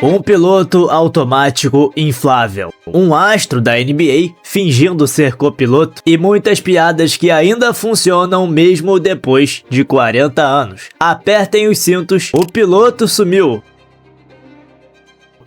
Um piloto automático inflável, um astro da NBA fingindo ser copiloto e muitas piadas que ainda funcionam mesmo depois de 40 anos. Apertem os cintos, o piloto sumiu.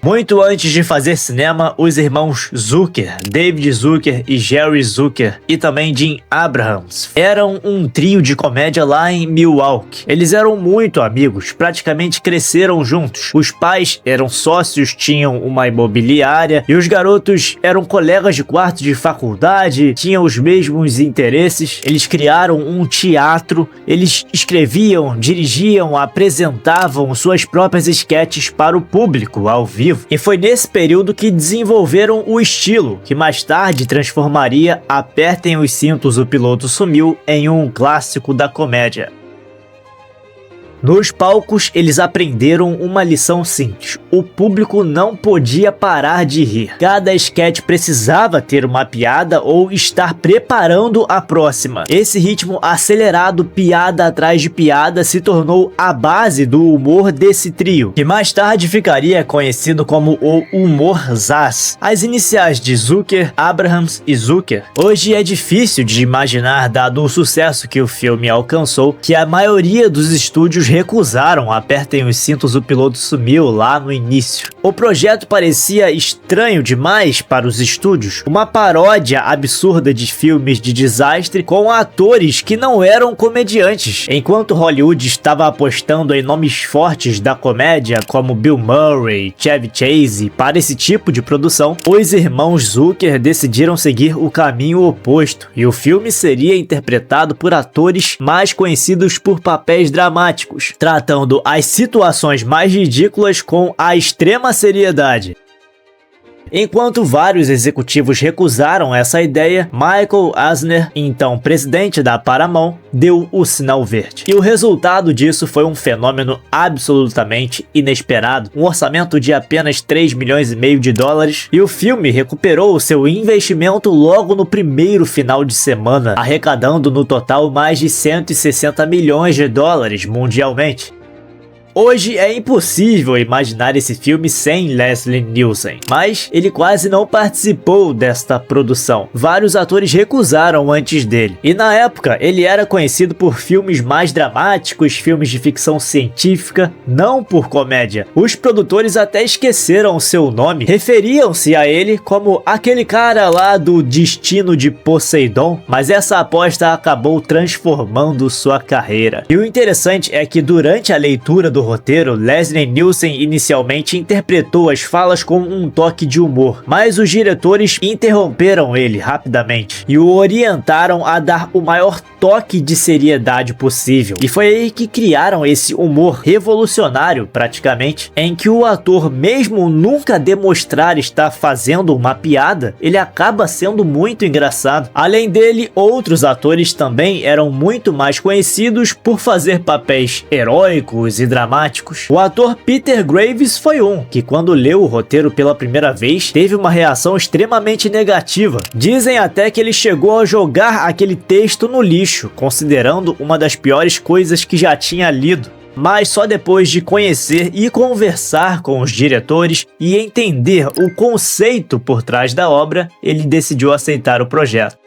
Muito antes de fazer cinema, os irmãos Zucker, David Zucker e Jerry Zucker, e também Jim Abrahams, eram um trio de comédia lá em Milwaukee. Eles eram muito amigos, praticamente cresceram juntos. Os pais eram sócios, tinham uma imobiliária, e os garotos eram colegas de quarto de faculdade, tinham os mesmos interesses. Eles criaram um teatro, eles escreviam, dirigiam, apresentavam suas próprias esquetes para o público ao vivo. E foi nesse período que desenvolveram o estilo, que mais tarde transformaria Apertem os Cintos, o Piloto Sumiu em um clássico da comédia. Nos palcos, eles aprenderam uma lição simples: o público não podia parar de rir. Cada esquete precisava ter uma piada ou estar preparando a próxima. Esse ritmo acelerado, piada atrás de piada, se tornou a base do humor desse trio, que mais tarde ficaria conhecido como o humor Zaz, as iniciais de Zucker, Abrahams e Zucker. Hoje é difícil de imaginar, dado o sucesso que o filme alcançou, que a maioria dos estúdios recusaram Apertem os Cintos, o Piloto Sumiu lá no início. O projeto parecia estranho demais para os estúdios, uma paródia absurda de filmes de desastre com atores que não eram comediantes. Enquanto Hollywood estava apostando em nomes fortes da comédia como Bill Murray, Chevy Chase para esse tipo de produção, os irmãos Zucker decidiram seguir o caminho oposto, e o filme seria interpretado por atores mais conhecidos por papéis dramáticos, tratando as situações mais ridículas com a extrema seriedade. Enquanto vários executivos recusaram essa ideia, Michael Eisner, então presidente da Paramount, deu o sinal verde. E o resultado disso foi um fenômeno absolutamente inesperado, um orçamento de apenas 3,5 milhões de dólares, e o filme recuperou o seu investimento logo no primeiro final de semana, arrecadando no total mais de 160 milhões de dólares mundialmente. Hoje é impossível imaginar esse filme sem Leslie Nielsen, mas ele quase não participou desta produção. Vários atores recusaram antes dele, e na época ele era conhecido por filmes mais dramáticos, filmes de ficção científica, não por comédia. Os produtores até esqueceram seu nome, referiam-se a ele como aquele cara lá do Destino de Poseidon, mas essa aposta acabou transformando sua carreira. E o interessante é que durante a leitura do roteiro, Leslie Nielsen inicialmente interpretou as falas com um toque de humor, mas os diretores interromperam ele rapidamente e o orientaram a dar o maior toque de seriedade possível. E foi aí que criaram esse humor revolucionário, praticamente, em que o ator, mesmo nunca demonstrar estar fazendo uma piada, ele acaba sendo muito engraçado. Além dele, outros atores também eram muito mais conhecidos por fazer papéis heróicos e dramáticos. O ator Peter Graves foi um, que quando leu o roteiro pela primeira vez, teve uma reação extremamente negativa. Dizem até que ele chegou a jogar aquele texto no lixo, considerando uma das piores coisas que já tinha lido. Mas só depois de conhecer e conversar com os diretores e entender o conceito por trás da obra, ele decidiu aceitar o projeto.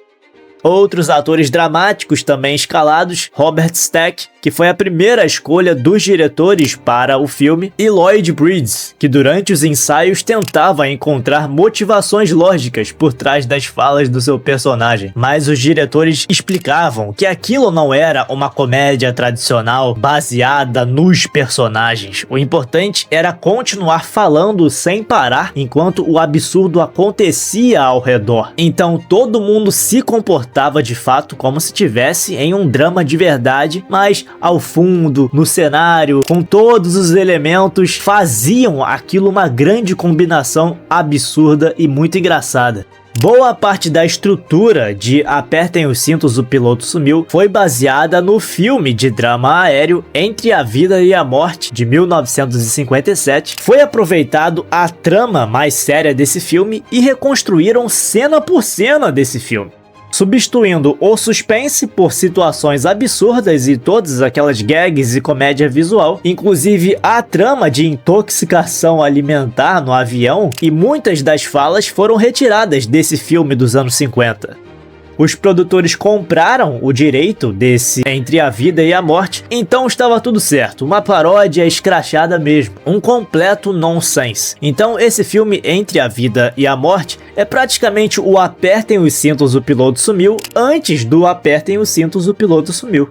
Outros atores dramáticos também escalados: Robert Stack, que foi a primeira escolha dos diretores para o filme, e Lloyd Bridges, que durante os ensaios tentava encontrar motivações lógicas por trás das falas do seu personagem. Mas os diretores explicavam que aquilo não era uma comédia tradicional baseada nos personagens. O importante era continuar falando sem parar enquanto o absurdo acontecia ao redor. Então todo mundo se comportava de fato como se estivesse em um drama de verdade, mas ao fundo, no cenário, com todos os elementos, faziam aquilo uma grande combinação absurda e muito engraçada. Boa parte da estrutura de Apertem os Cintos, o Piloto Sumiu foi baseada no filme de drama aéreo Entre a Vida e a Morte, de 1957. Foi aproveitado a trama mais séria desse filme e reconstruíram cena por cena desse filme. substituindo o suspense por situações absurdas e todas aquelas gags e comédia visual, inclusive a trama de intoxicação alimentar no avião, e muitas das falas foram retiradas desse filme dos anos 50. Os produtores compraram o direito desse Entre a Vida e a Morte, então estava tudo certo, uma paródia escrachada mesmo, um completo nonsense. Então esse filme Entre a Vida e a Morte é praticamente o apertem os cintos, o piloto sumiu, antes do apertem os cintos, o piloto sumiu.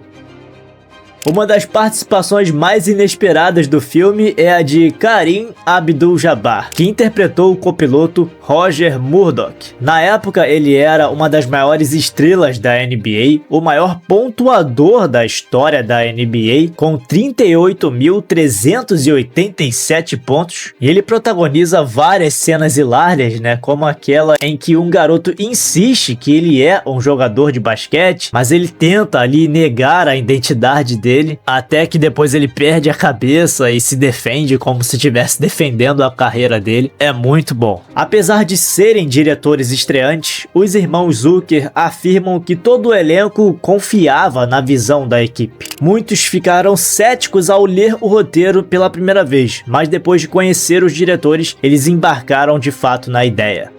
Uma das participações mais inesperadas do filme é a de Kareem Abdul-Jabbar, que interpretou o copiloto Roger Murdoch. Na época, ele era uma das maiores estrelas da NBA, o maior pontuador da história da NBA, com 38.387 pontos, e ele protagoniza várias cenas hilárias, como aquela em que um garoto insiste que ele é um jogador de basquete, mas ele tenta ali negar a identidade dele, até que depois ele perde a cabeça e se defende como se estivesse defendendo a carreira dele. É muito bom. Apesar de serem diretores estreantes, os irmãos Zucker afirmam que todo o elenco confiava na visão da equipe. Muitos ficaram céticos ao ler o roteiro pela primeira vez, mas depois de conhecer os diretores, eles embarcaram de fato na ideia.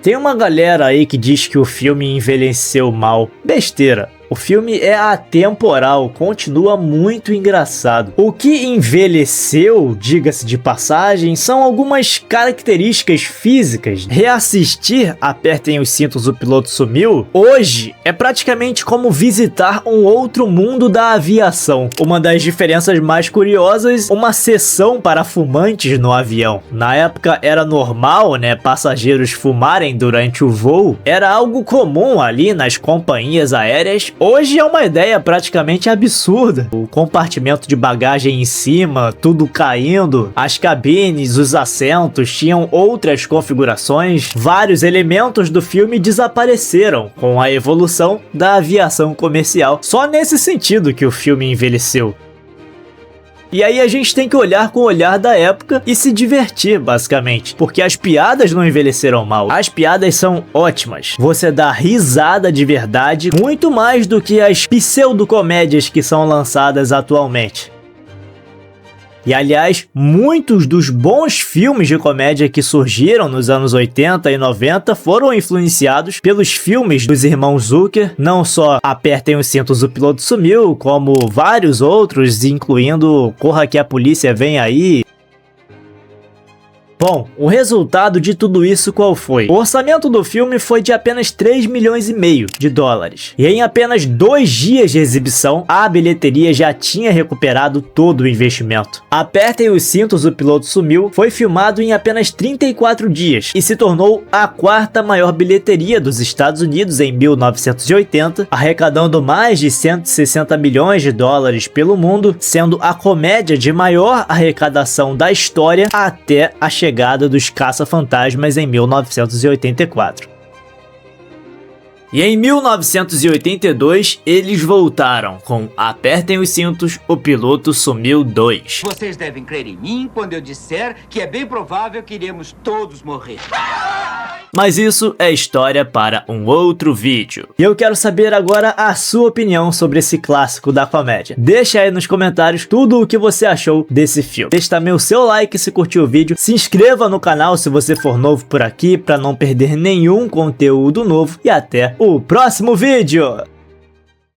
Tem uma galera aí que diz que o filme envelheceu mal. Besteira. O filme é atemporal, continua muito engraçado. O que envelheceu, diga-se de passagem, são algumas características físicas. Reassistir Apertem os Cintos, o Piloto Sumiu hoje é praticamente como visitar um outro mundo da aviação. Uma das diferenças mais curiosas, uma sessão para fumantes no avião. Na época era normal, passageiros fumarem durante o voo. Era algo comum ali nas companhias aéreas. Hoje é uma ideia praticamente absurda. O compartimento de bagagem em cima, tudo caindo, as cabines, os assentos tinham outras configurações. Vários elementos do filme desapareceram com a evolução da aviação comercial. Só nesse sentido que o filme envelheceu. E aí a gente tem que olhar com o olhar da época e se divertir, basicamente. Porque as piadas não envelheceram mal. As piadas são ótimas. Você dá risada de verdade, muito mais do que as pseudo-comédias que são lançadas atualmente. E aliás, muitos dos bons filmes de comédia que surgiram nos anos 80 e 90 foram influenciados pelos filmes dos irmãos Zucker. Não só Apertem os Cintos, o Piloto Sumiu, como vários outros, incluindo Corra que a Polícia Vem Aí. Bom, o resultado de tudo isso qual foi? O orçamento do filme foi de apenas 3,5 milhões de dólares. E em apenas 2 dias de exibição, a bilheteria já tinha recuperado todo o investimento. Apertem os Cintos, o Piloto Sumiu foi filmado em apenas 34 dias e se tornou a 4ª maior bilheteria dos Estados Unidos em 1980, arrecadando mais de 160 milhões de dólares pelo mundo, sendo a comédia de maior arrecadação da história até a chegada dos Caça-Fantasmas em 1984. E em 1982, eles voltaram com Apertem os Cintos, o Piloto Sumiu 2. Vocês devem crer em mim quando eu disser que é bem provável que iremos todos morrer. Mas isso é história para um outro vídeo. E eu quero saber agora a sua opinião sobre esse clássico da comédia. Deixa aí nos comentários tudo o que você achou desse filme. Deixa também o seu like se curtiu o vídeo. Se inscreva no canal se você for novo por aqui para não perder nenhum conteúdo novo. E até o próximo vídeo!